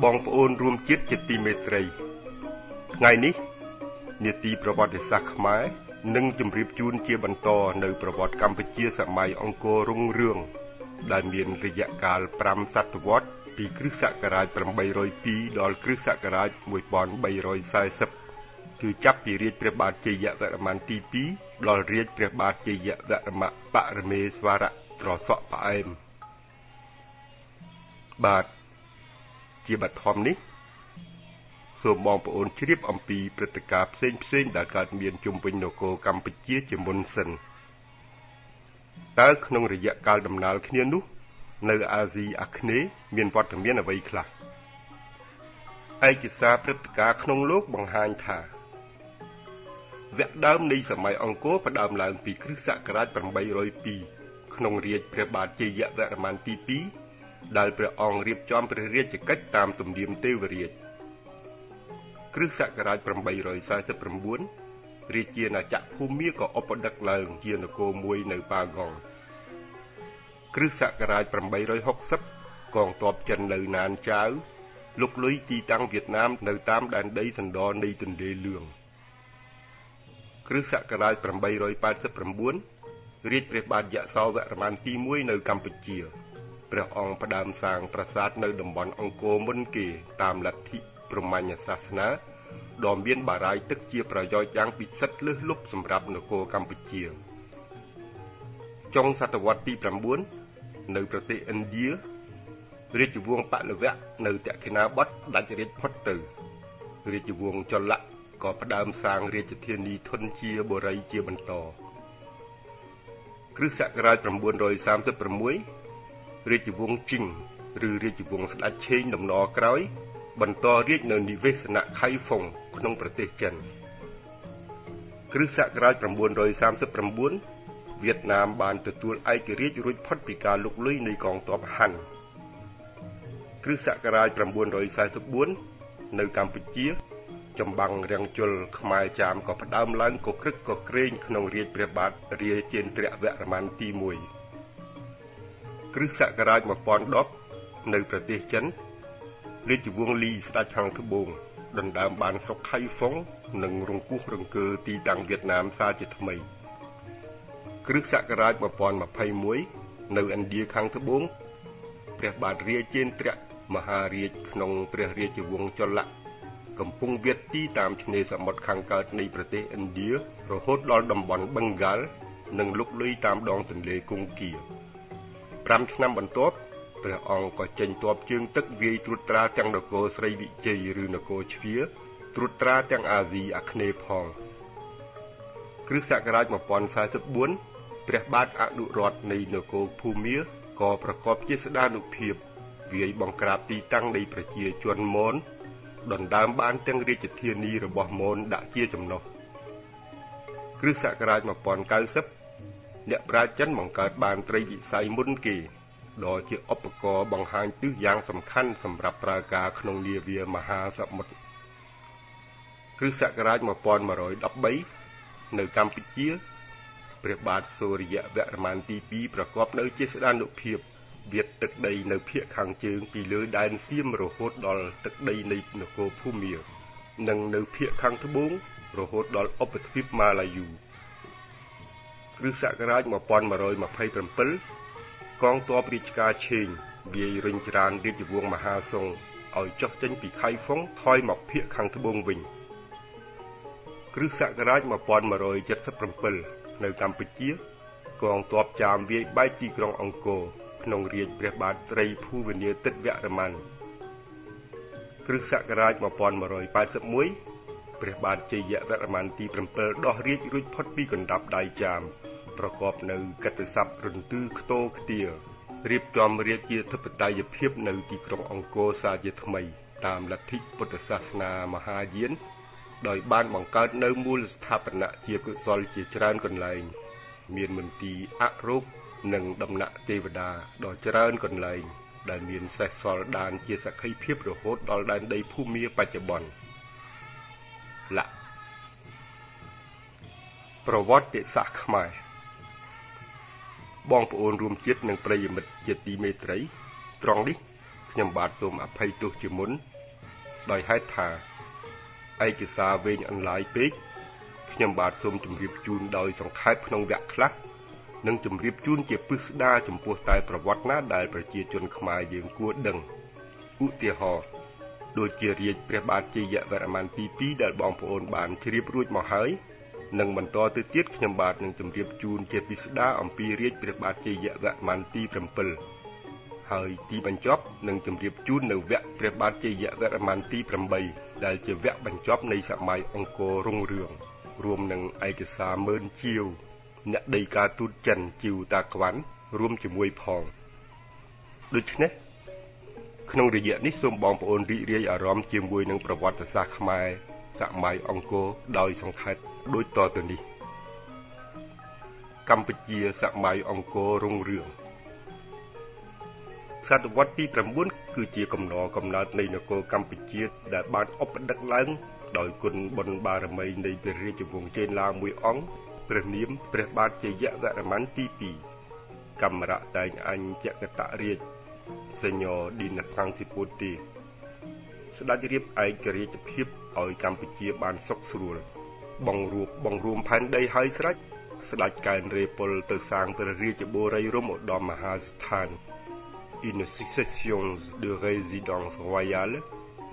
បងប្អូនរួមជាតិជាទីមេត្រីថ្ងៃនេះនាទីប្រវត្តិសាស្ត្រខ្មែរនឹងជម្រាបជូនជាបន្តនៅប្រវត្តិកម្ពុជាសម័យអង្គររុងរឿងដែលមានរយៈកាល5សតវត្សពីគ្រិស្តសករាជ802ដល់គ្រិស្តសករាជ1340គឺចាប់ពីរាជព្រះបាទជ័យវរ្ម័នទី2ដល់រាជព្រះបាទជ័យវរ្ម័នបរមេស្វរៈត្រសក់ផ្អែមបាទជាបឋមនេះសូមបងប្អូនជ្រាបអំពីព្រឹត្តិការណ៍ផ្សេងៗដែលកើតមានជុំវិញនគរកម្ពុជាជាមុនសិនតើក្នុងរយៈកាលដំណាលគ្នានោះនៅអាស៊ីអាគ្នេយ៍មានវត្តមានអ្វីខ្លះឯកសារព្រឹត្តិការណ៍ក្នុងលោកបង្ហាញថាវគ្គដើមនៃសម័យអង្គរផ្ដើមឡើងពីគ្រិស្តសករាជ802ក្នុងរាជព្រះបាទជ័យវរ្ម័នទី2ដែលព្រះអង្គរៀបចំព្រះរាជកិច្ចតាមទំនៀមទេវរាជគ្រិស្តសករាជ849រាជាណាចក្រភូមាក៏ឧបដឹកឡើងជានគរមួយនៅប៉ាហ្គងគ្រិស្តសករាជ860កងទ័ពចិននៅណានចាវលុកលុយទីតាំងវៀតណាមនៅតាមដែនដីសណ្ដនៃទន្លេលឿងគ្រិស្តសករាជ889រាជព្រះបាទយសោវរ្ម័នទី1នៅកម្ពុជាព្រះអង្គផ្ដើមសាងប្រាសាទនៅតំបន់អង្គរមុនគេតាមលទ្ធិព្រហ្មញ្ញសាសនាដ៏មានបារាយទឹកជាប្រយោជន៍យ៉ាងពិសិដ្ឋលើសលប់សម្រាប់នគរកម្ពុជាចុងសតវត្សទី9នៅប្រទេសឥណ្ឌារាជវង្សបលវៈនៅទក្ខិណាបទដាច់រាជផុតទៅរាជវង្សចលៈក៏ផ្ដើមសាងរាជធានីធនជាបុរីជាបន្តគ្រិស្តសករាជ936រាជវង្សជីងឬរាជវង្សស្ដេចឆេងដំណរក្រោយបន្តរាជនៅនិវេសនៈខៃហ្វុងក្នុងប្រទេសចិនគ្រិស្តសករាជ939វៀតណាមបានទទួលឯករាជ្យរួចផុតពីការលុកលុយនៃកងទ័ពហាន់គ្រិស្តសករាជ944នៅកម្ពុជាចម្បាំងរាំងជលខ្មែរចាមក៏ផ្ដើមឡើងកក្រឹកកក្រែងក្នុងរាជព្រះបាទរាជេន្ទ្រវរ្ម័នទី1គ្រិស្តសករាជ1010នៅប្រទេសចិនរាជវង្សលីស្ដេចខាងត្បូងដណ្ដើមបានស្រុកខៃហ្វុងនិងរង្គោះរង្គើទីតាំងវៀតណាមសាជាថ្មីគ្រិស្តសករាជ1021នៅឥណ្ឌាខាងត្បូងព្រះបាទរាជាន្ទ្រមហារាជក្នុងព្រះរាជវង្សចលៈកំពុងវាតទីតាមឆ្នេរសមុទ្រខាងកើតនៃប្រទេសឥណ្ឌារហូតដល់តំបន់បឹងហ្គាល់និងលុកលុយតាមដងទន្លេគង្គា5ឆ្នាំបន្ទាប់ព្រះអង្គក៏ចេញទ័ពជើងទឹកវាយត្រួតត្រាទាំងនគរស្រីវិជ័យឬនគរជ្វាត្រួតត្រាទាំងអាស៊ីអាគ្នេយ៍ផងគ្រិស្តសករាជ1044ព្រះបាទអនុរដ្ឋនៃនគរភូមាក៏ប្រកបជាស្ដានុភាពវាយបង្ក្រាបទីតាំងនៃប្រជាជនមនដណ្ដើមបានទាំងរាជធានីរបស់មនដាក់ជាចំណុះគ្រិស្តសករាជ1090អ្នកប្រាជ្ញចិនបង្កើតបានត្រីវិស័យមុនគេដ៏ជាឧបករណ៍បង្ហាញទិសយ៉ាងសំខាន់សម្រាប់ប្រើការក្នុងនាវាមហាសមុទ្រគ្រិស្តសករាជ1113នៅកម្ពុជាព្រះបាទសូរ្យវរ្ម័នទី2ប្រកបនៅជាស្ដានុភាពវាតទឹកដីនៅភាគខាងជើងពីលើដែនសៀមរហូតដល់ទឹកដីនៃនគរភូមានិងនៅភាគខាងត្បូងរហូតដល់ឧបទ្វីបម៉ាឡាយូគ្រិស្តសករាជ1127កងទ័ពរាជការឆេងវាយរុញច្រានរាជវង្សមហាសុងឲ្យចុះចេញពីខៃហ្វុងថយមកភាគខាងត្បូងវិញគ្រិស្តសករាជ1177នៅកម្ពុជាកងទ័ពចាមវាយបែកទីក្រុងអង្គរក្នុងរាជព្រះបាទត្រីភូវនាទិត្យវរ្ម័នគ្រិស្តសករាជ1181ព្រះបាទជ័យវរ្ម័នទី7ដោះរាជរួចផុតពីកណ្ដាប់ដៃចាមប្រកបនៅកិត្តិស័ព្ទរន្ទឺខ្ទរខ្ទារៀបចំរាជាធិបតេយ្យភាពនៅទីក្រុងអង្គរសាជាថ្មីតាមលទ្ធិពុទ្ធសាសនាមហាយានដោយបានបង្កើតនៅមូលស្ថាបនៈជាកុសលជាច្រើនកន្លែងមានមន្ទីរអរូបនិងដំណាក់ទេវតាដ៏ច្រើនកន្លែងដែលមានសេះសល់ដានជាសក្ខីភាពរហូតដល់ដែនដីភូមាបច្ចុប្បន្នប្រវត្តិសាស្ត្រខ្មែរបងប្អូនរួមជាតិនិងប្រិយមិត្តជាទីមេត្រីត្រង់នេះ ខ្ញុំបាទសូមអភ័យទោសជាមុនដោយហេតុថាឯកសារវែងអន្លាយពេកខ្ញុំបាទសូមជម្រាបជូនដោយសង្ខេបក្នុងវគ្គខ្លះនិងជម្រាបជូនជាពិស្ដារចំពោះតែប្រវត្តិណាដែលប្រជាជនខ្មែរយើងគួរដឹងឧទាហរណ៍ដូចជារាជព្រះបាទជ័យវរ្ម័នទី2ដែលបងប្អូនបានជ្រាបរួចមកហើយនិងបន្តទៅទៀតខ្ញុំបាទនឹងជម្រាបជូនជាពិស្ដារអំពីរាជព្រះបាទជ័យវរ្ម័នទី7ហើយទីបញ្ចប់នឹងជម្រាបជូននៅវគ្គព្រះបាទជ័យវរ្ម័នទី8ដែលជាវគ្គបញ្ចប់នៃសម័យអង្គររុងរឿងរួមនឹងឯកសារមើលជាវអ្នកដីកាទូតចិនជីវតាក្វាន់រួមជាមួយផងដូច្នេះក្នុងរយៈនេះសូមបងប្អូនរីករាយអារម្មណ៍ជាមួយនឹងប្រវត្តិសាស្ត្រខ្មែរសម័យអង្គរដោយសង្ខេបដូចតទៅនេះកម្ពុជាសម័យអង្គររុងរឿងសតវត្សទី9គឺជាកំណើតនៃនគរកម្ពុជាដែលបានឧបដឹកឡើងដោយគុណបុណ្យបារមីនៃព្រះរាជវង្សចេនឡាមួយអង្គព្រះនាមព្រះបាទជ័យវរ្ម័នទី2កម្មរៈតែងអញ្ញកតរាជសេញឌីណាផាំងស៊ីពូទីស្ដេចរៀបឯករាជ្យភាពឲ្យកម្ពុជាបានសុខស្រួលបង្រួមផែនដីឲ្យស្រេចស្ដេចកែនរេពលទៅសាងព្រះរាជបូរីរម្យឧត្តមមហាស្ថាន Une succession de résidence royale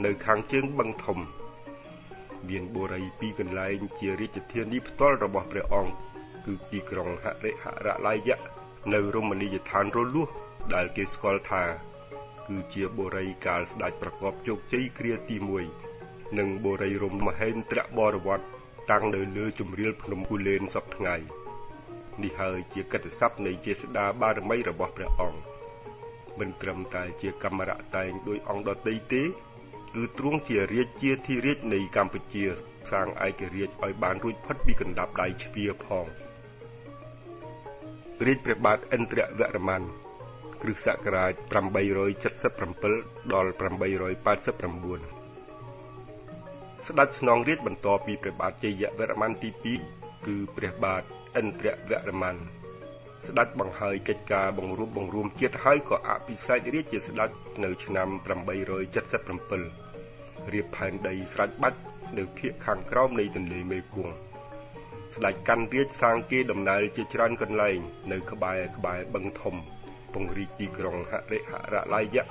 នៅខាងជើងបឹងធំមានបូរីពីរកន្លែងជារាជធានីផ្ទាល់របស់ព្រះអង្គគឺទីក្រុងហរិហរឡាយៈនៅរមណីយដ្ឋានរលួសដែលគេស្គាល់ថាគឺជាបូរីកាលស្ដេចប្រកបជោគជ័យគ្រាទី1និងបូរីរមមហេន្ទ្របរវត្តតាំងនៅលើជម្រាលភ្នំគូលែនសពថ្ងៃនេះហើយជាកិត្តិស័ព្ទនៃចេស្តាបារមីរបស់ព្រះអង្គមិនត្រឹមតែជាកម្មរៈតែងដោយអង្គដទៃទេគឺទ្រង់ជារាជាធិរាជនៃកម្ពុជាសាងឯករាជ្យឲ្យបានរួចផុតពីកណ្ដាប់ដៃជ្វាផងរាជព្រះបាទឥន្ទ្រវរ្ម័នគ្រិស្តសករាជ877ដល់889ស្ដេចស្នងរាជបន្តពីព្រះបាទជ័យវរ្ម័នទី2គឺព្រះបាទឥន្ទ្រវរ្ម័នស្ដេចបង្ហើយកិច្ចការបង្រួមជាតិហើយក៏អភិសេករាជជាស្ដេចនៅឆ្នាំ877រៀបផែនដីស្រេចបាច់នៅភាគខាងក្រោមនៃទន្លេមេគង្គស្ដេចកាន់រាជសាងគេដំណើរជាច្រើនកន្លែងនៅក្បែរបឹងធំពង្រីកទីក្រុងហរិហរឡាយៈ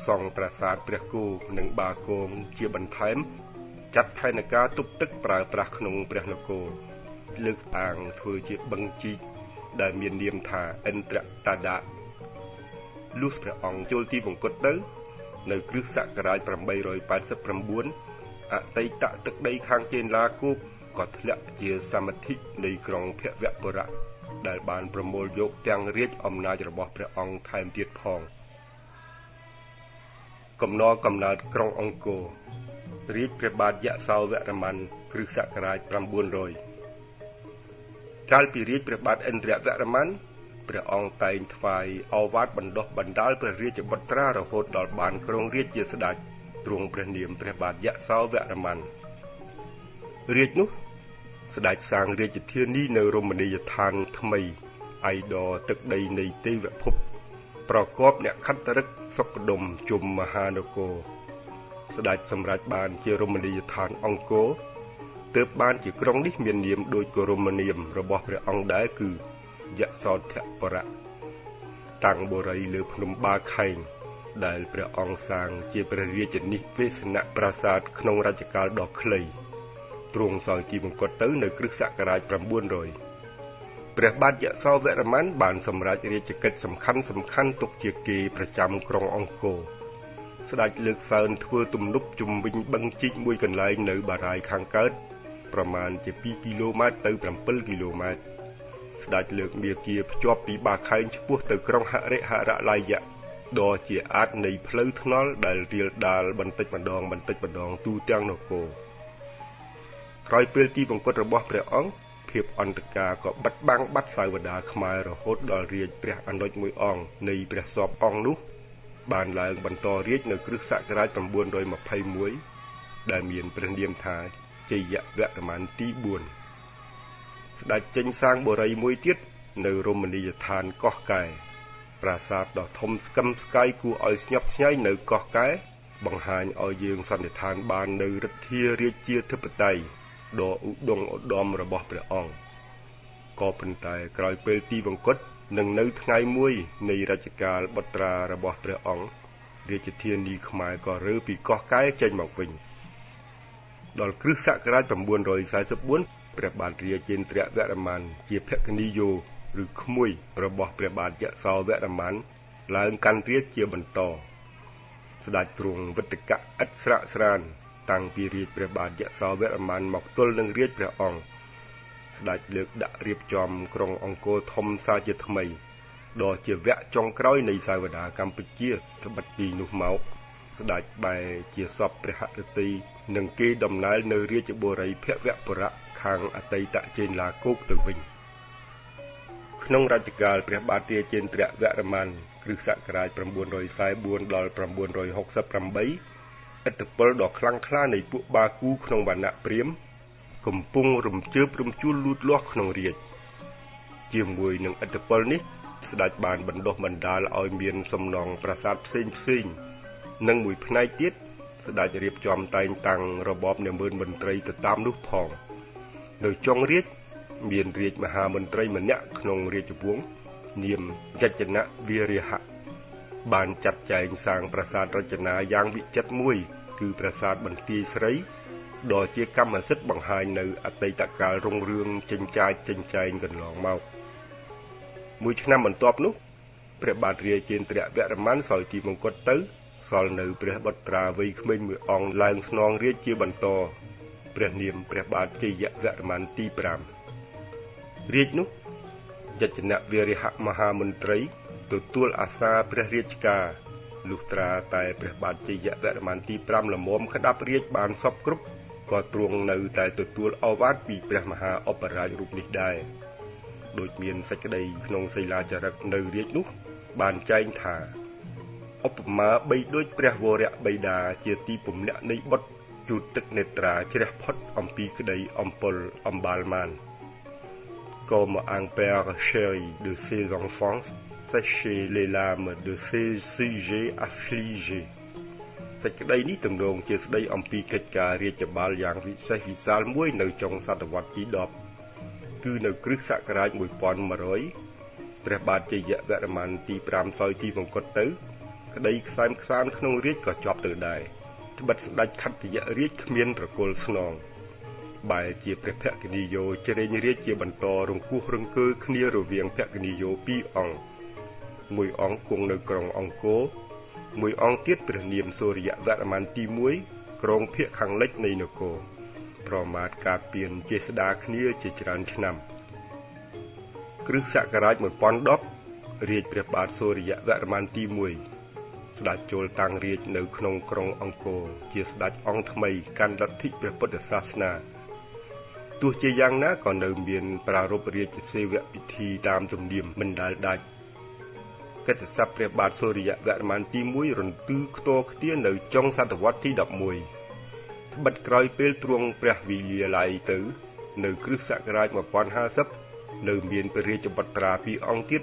សង់ប្រាសាទព្រះគោនិងបាគងជាបន្ថែមចាត់ផែនការទប់ទឹកប្រើប្រាស់ក្នុងព្រះនគរលើកអាងធ្វើជាបឹងជីកដែលមាននាមថាឥន្ទ្រតាដាលុះព្រះអង្គចូលទីវង្គតទៅនៅគ្រិស្តសករាជ889អតីតទឹកដីខាងចេនឡាគោកក៏ធ្លាក់ជាសមិទ្ធិនៃក្រុងភវបុរៈដែលបានប្រមូលយកទាំងរាជអំណាចរបស់ព្រះអង្គថែមទៀតផងកំណើតក្រុងអង្គររាជព្រះបាទយសោវរ្ម័នគ្រិស្តសករាជ900កាលពីរាជព្រះបាទឥន្ទ្រវរ្ម័នព្រះអង្គតែងថ្វាយឱវាទបណ្ដុះបណ្ដាលព្រះរាជបុត្រារហូតដល់បានគ្រងរាជ្យជាស្ដេចទ្រង់ព្រះនាមព្រះបាទយសោវរ្ម័នរាជនោះស្ដេចសាងរាជធានីនៅរមណីយដ្ឋានថ្មីឯដទឹកដីនៃទេវភពប្រកបអ្នកខត្តរិកសុខដុមជុំមហានគរស្ដេចសម្រេចបានជារមណីយដ្ឋានអង្គរទើបបានជាក្រុងនេះមាននាមដូចគោរមនាមរបស់ព្រះអង្គដែរគឺយសោធបរៈតាំងបូរីលើភ្នំបាខែងដែលព្រះអង្គសាងជាព្រះរាជនិវេសនៈប្រាសាទក្នុងរជ្ជកាលដ៏ខ្លីទ្រង់សោយទីវង្គតទៅនៅគ្រិស្តសករាជ900ព្រះបាទយសោវរ្ម័នបានសម្រេចរាជកិច្ចសំខាន់ទុកជាគេប្រចាំក្រុងអង្គរស្ដេចលើកសើនធ្វើទំនប់ជុំវិញបឹងជីកមួយកន្លែងនៅបារាយណ៍ខាងកើតប្រមាណជា2គីឡូម៉ែត្រទៅ7គីឡូម៉ែត្រស្ដេចលើកមាគ៌ាភ្ជាប់ពីបាខែងឆ្ពោះទៅក្រុងហរិហរឡាយៈដ៏ជាអាចនៃផ្លូវថ្នល់ដែលរាលដាលបន្តិចម្ដងទូទាំងនគរក្រោយពេលទីវង្គតរបស់ព្រះអង្គភាពអន្តការក៏បិទបាំងបាត់សាវតាខ្មែររហូតដល់រាជព្រះអនុជមួយអង្គនៃព្រះសពអង្គនោះបានឡើងបន្តរាជនៅគ្រិស្តសករាជ921ដែលមានព្រះនាមថាជ័យវរ្ម័នទី4ស្ដេចចេញសាងបូរីមួយទៀតនៅរមណីយដ្ឋានកោះកែ ប្រាសាទដ៏ធំស្កឹមស្កៃគួរឲ្យស្ញប់ស្ញែងនៅកោះកែបង្ហាញឲ្យយើងសន្និដ្ឋានបាននៅឫទ្ធារាជាធិបតេយ្យដ៏ឧត្តមឧត្តមរបស់ព្រះអង្គក៏ប៉ុន្តែក្រោយពេលទីវង្គតនិងនៅថ្ងៃមួយនៃរជ្ជកាលបុត្រារបស់ព្រះអង្គរាជធានីខ្មែរក៏រើពីកោះកែចេញមកវិញដល់គ្រិស្តសករាជ944ព្រះបាទរាជេន្ទ្រវរ្ម័នជាភក្នីយោឬក្មួយរបស់ព្រះបាទយសោវរ្ម័នឡើងកាន់រាជជាបន្តស្ដេចទ្រង់វិតកៈឥតស្រាកស្រានតាំងពីរាជព្រះបាទយសោវរ្ម័នមកទល់នឹងរាជព្រះអង្គស្ដេចលើកដាក់រៀបចំក្រុងអង្គរធំសាជាថ្មីដ៏ជាវគ្គចុងក្រោយនៃសាវតាកម្ពុជាត្បិតពីនោះមកស្ដេចបែរជាសពព្រះហឫទ័យនិងគេដំណើរនៅរាជបុរីភវពុរៈខាងអតីតចេនឡាគោកទៅវិញក្នុងរជ្ជកាលព្រះបាទរាជេន្ទ្រវរ្ម័នគ្រិស្តសករាជ944ដល់968ឥទ្ធិពលដ៏ខ្លាំងក្លានៃពួកបាគូក្នុងវណ្ណៈព្រាហ្មណ៍កំពុងរំជើបរំជួលលូតលាស់ក្នុងរាជជាមួយនឹងឥទ្ធិពលនេះស្ដេចបានបណ្ដុះបណ្ដាលឲ្យមានសំណង់ប្រាសាទផ្សេងនិងមួយផ្នែកទៀតស្ដេចរៀបចំតែងតាំងរបបនាម៉ឺនមន្ត្រីទៅតាមនោះផងនៅចុងរាជមានរាជមហាមន្ត្រីម្នាក់ក្នុងរាជវង្សនាមយច្ចនៈវីរហៈបានចាត់ចែងសាងប្រាសាទរចនាយ៉ាងវិចិត្រមួយគឺប្រាសាទបន្ទាយស្រីដ៏ជាកម្មសិទ្ធិបង្ហាញនៅអតីតកាលរុងរឿងចិញ្ចាចចិញ្ចែងកន្លងមកមួយឆ្នាំបន្ទាប់នោះព្រះបាទរាជេន្ទ្រវរ្ម័នសោយទីមង្គតទៅសល់នៅព្រះបុត្រាវ័យក្មេងមួយអង្គឡើងស្នងរាជជាបន្តព្រះនាមព្រះបាទជ័យវរ្ម័នទី5រាជនោះយច្ចនៈវីរហៈមហាមន្ត្រីទទួលអាសាព្រះរាជការលុះត្រាតែព្រះបាទជ័យវរ្ម័នទី5ល្មមក្តាប់រាជបានសពគ្រប់ក៏ទ្រង់នៅតែទទួលឱវាទពីព្រះមហាឧបរាជរូបនេះដែរដូចមានសេចក្តីក្នុងសីលាចារឹកនៅរាជនោះបានចែងថាឧបមាបីដូចព្រះវរៈបិតាជាទីពំលាក់នៃបុត្រជូតទឹកនេត្រាជ្រះផុតអំពីក្តីអំពលអំបាលមានcomme un père chéri de ses enfants sécher les larmes de ses sujets affligés សេចក្តីនេះទំនងជាស្តីអំពីកិច្ចការរាជបាលយ៉ាងវិសេសវិសាលមួយនៅចុងសតវត្សទី10គឺនៅគ្រិស្តសករាជ1100ព្រះបាទជ័យវរ្ម័នទី5សោយទីវង្គតទៅក្តីខ្សែមខ្សានក្នុងរាជក៏ចប់ទៅដែរត្បិតស្ដេចខត្តយរាជគ្មានត្រកូលស្នងបែរជាព្រះភក្នីយោជ្រែងរាជជាបន្តរង្គោះរង្គើគ្នារវាងភក្នីយោ2អង្គមួយអង្គគង់នៅក្រុងអង្គរមួយអង្គទៀតព្រះនាមសូរ្យវរ្ម័នទី1ក្រុងភាគខាងលិចនៃនគរប្រមាថការពៀនចេស្តាគ្នាជាច្រើនឆ្នាំគ្រិស្តសករាជ1010រាជព្រះបាទសូរ្យវរ្ម័នទី1ស្ដេចចូលតាំងរាជនៅក្នុងក្រុងអង្គរជាស្ដេចអង្គថ្មីកាន់លទ្ធិព្រះពុទ្ធសាសនាទោះជាយ៉ាងណាក៏នៅមានប្រារព្ធរាជសេវពិធីតាមទំនៀមមិនដែលដាច់កិត្តិស័ព្ទព្រះបាទសូរ្យវរ្ម័នទី1រន្ទឺខ្ទរខ្ទានៅចុងសតវត្សទី11ត្បិតក្រោយពេលទ្រង់ព្រះវិលាល័យទៅនៅគ្រិស្តសករាជ1050នៅមានព្រះរាជបុត្រា2អង្គទៀត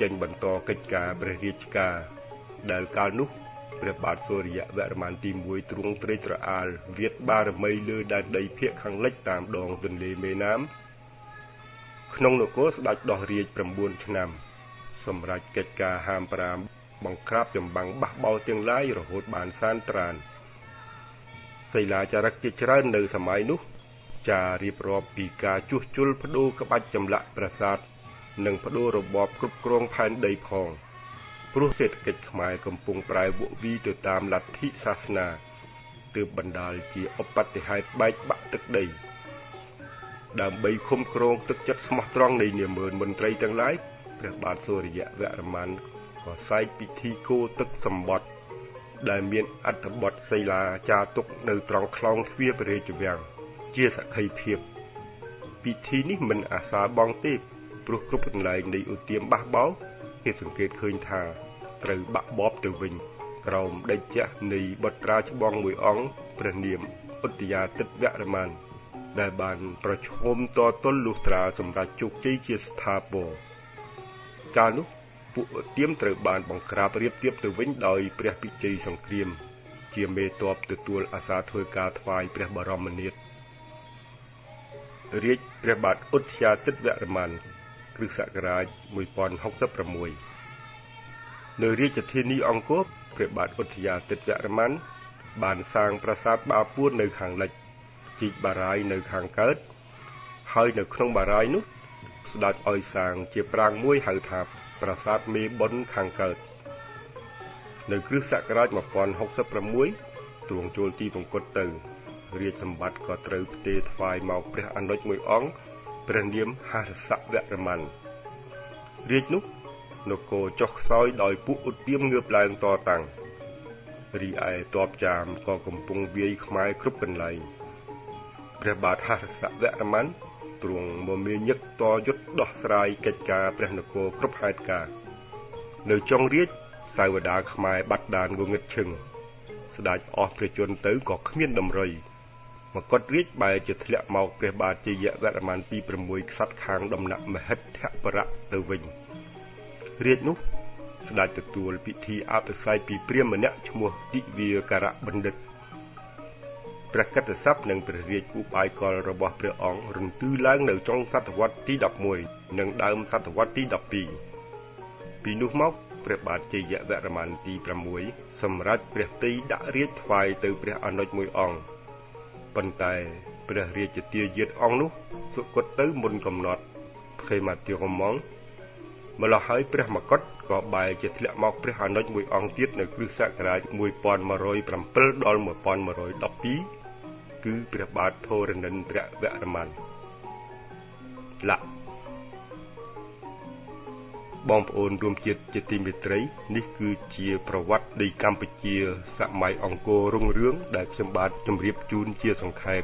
ចេញបន្តកិច្ចការព្រះរាជការដែលកាលនោះព្រះបាទសូរ្យវរ្ម័នទី1ទ្រង់ត្រេកត្រអាលវាទបារមីលើដែនដីភាគខាងលិចតាមដងទន្លេមេណាមក្នុងនគរស្ដេចដោះរាជ9ឆ្នាំសម្រាប់កិច្ចការហាម5បង្ក្រាបចម្បាំងបះបោរទាំងឡាយរហូតបានសានត្រានសីលាចារឹកជាច្រើននៅសម័យនោះចារៀបរាប់ពីការជួសជុលផ្ដួលក្បាច់ចម្លាក់ប្រាសាទនិងផ្ដួលរបបគ្រប់គ្រងផែនដីផងព្រោះសេដ្ឋកិច្ចខ្មែរកំពុងប្រែវក់វីទៅតាមលទ្ធិសាសនាទើបបណ្ដាលជាឧបទ្ទហេតុបែកបាក់ទឹកដីដើម្បីឃុំគ្រងទឹកចិត្តស្មោះត្រង់នៃនាម៉ឺនមន្ត្រីទាំងឡាយព្រះបាទសូរ្យវរ្ម័នក៏សែកពិធីគោទឹកសម្បត្តិដែលមានអត្ថបទសីលាចារទុកនៅត្រង់ខ្លោងទ្វារព្រះរាជវាំងជាសក្ខីភាពពិធីនេះមិនអាសាបងទេព្រោះគ្រប់កន្លែងនៃឧទាមបះបោគេសង្កេតឃើញថាត្រូវបាក់បបទៅវិញក្រោមដេចចាស់នៃបុត្រាច្បងមួយអង្គព្រះនាមឧត្តយាទិត្យវរ្ម័នដែលបានប្រឈមតទល់លុះត្រាសម្រាប់ជោគជ័យជាស្ថាពរកាលនោះ ពួកទៀមត្រូវបានបង្ក្រាបរៀបទៀបទៅវិញដោយព្រះពិជ័យសង្គ្រាមជាមេទ័ពទទួលអាសាធ្វើការថ្វាយព្រះបរមនាថរាជព្រះបាទឧទ្យាទិត្យវរ្ម័នគ្រិស្តសករាជ1066នៅរាជធានីអង្គរព្រះបាទឧទ្យាទិត្យវរ្ម័នបានសាងប្រាសាទបាពួននៅខាងលិចជីកបារាយនៅខាងកើតហើយនៅក្នុងបារាយនោះស្ដេចឲ្យសាងជាប្រាង្គមួយហៅថាប្រាសាទមេបុណ្យខាងកើតនៅគ្រិស្តសករាជ1066ទ្រង់ចូលទីបង្គត់ទៅរាជសម្បត្តិក៏ត្រូវផ្ទេរថ្វាយមកព្រះអនុជមួយអង្គព្រះនាមហរសវរ្ម័នរាជនោះនគរចុះខ្សោយដោយពួកឧទាមងើបឡើងតតាំងរីឯទ័ពចាមក៏កំពុងវាយខ្មែរគ្រប់កន្លែងព្រះបាទហរសវរ្ម័នទ្រង់មមាញឹកតយុទ្ធដោះស្រាយកិច្ចការព្រះនគរគ្រប់ហេតុការណ៍នៅចុងរាជសាវតាខ្មែរបាត់ដានងងឹតឈឹងស្ដេចអស់ព្រះជន្មទៅក៏គ្មានដំរីមកុដរាជបែរជាធ្លាក់មកព្រះបាទជ័យវរ្ម័នទី6ខ្សាត់ខាងដំណាក់មហិទ្ធបរៈទៅវិញរាជនោះស្ដេចទទួលពិធីអភិសេកពីព្រាហ្មណ៍ម្នាក់ឈ្មោះទិវាការៈបណ្ឌិតព្រះកិត្តិស័ព្ទនិងព្រះរាជឧបាយកលរបស់ព្រះអង្គរន្ទឺឡើងនៅចុងសតវត្សទី11និងដើមសតវត្សទី12ពីនោះមកព្រះបាទជ័យវរ្ម័នទី6សម្រេចព្រះទ័យដាក់រាជថ្វាយទៅព្រះអនុជមួយអង្គប៉ុន្តែព្រះរាជទាយាទអង្គនោះសុគតទៅមុនកំណត់ភេមតិរមងម្ល៉េះហើយព្រះមកុដក៏បែរជាធ្លាក់មកព្រះអនុជមួយអង្គទៀតនៅគ្រិស្តសករាជ1107ដល់1112គឺព្រះបាទធរណិន្ទ្រវរ្ម័នបងប្អូនរួមជាតិជាទីមេត្រីនេះគឺជាប្រវត្តិនៃកម្ពុជាសម័យអង្គររុងរឿងដែលខ្ញុំបាទជម្រាបជូនជាសង្ខេប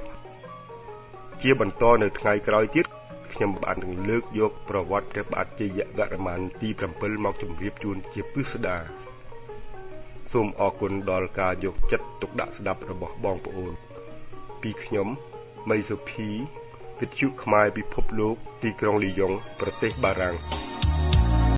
ជាបន្តនៅថ្ងៃក្រោយទៀតខ្ញុំបាននឹងលើកយកប្រវត្តិព្រះបាទជ័យវរ្ម័នទី7មកជម្រាបជូនជាពិស្ដាសូមអរគុណដល់ការយកចិត្តទុកដាក់ស្ដាប់របស់បងប្អូនពីខ្ញុំមីសុភីវិទ្យុខ្មែរពិភពលោកទីក្រុងលីយ៉ុងប្រទេសបារាំង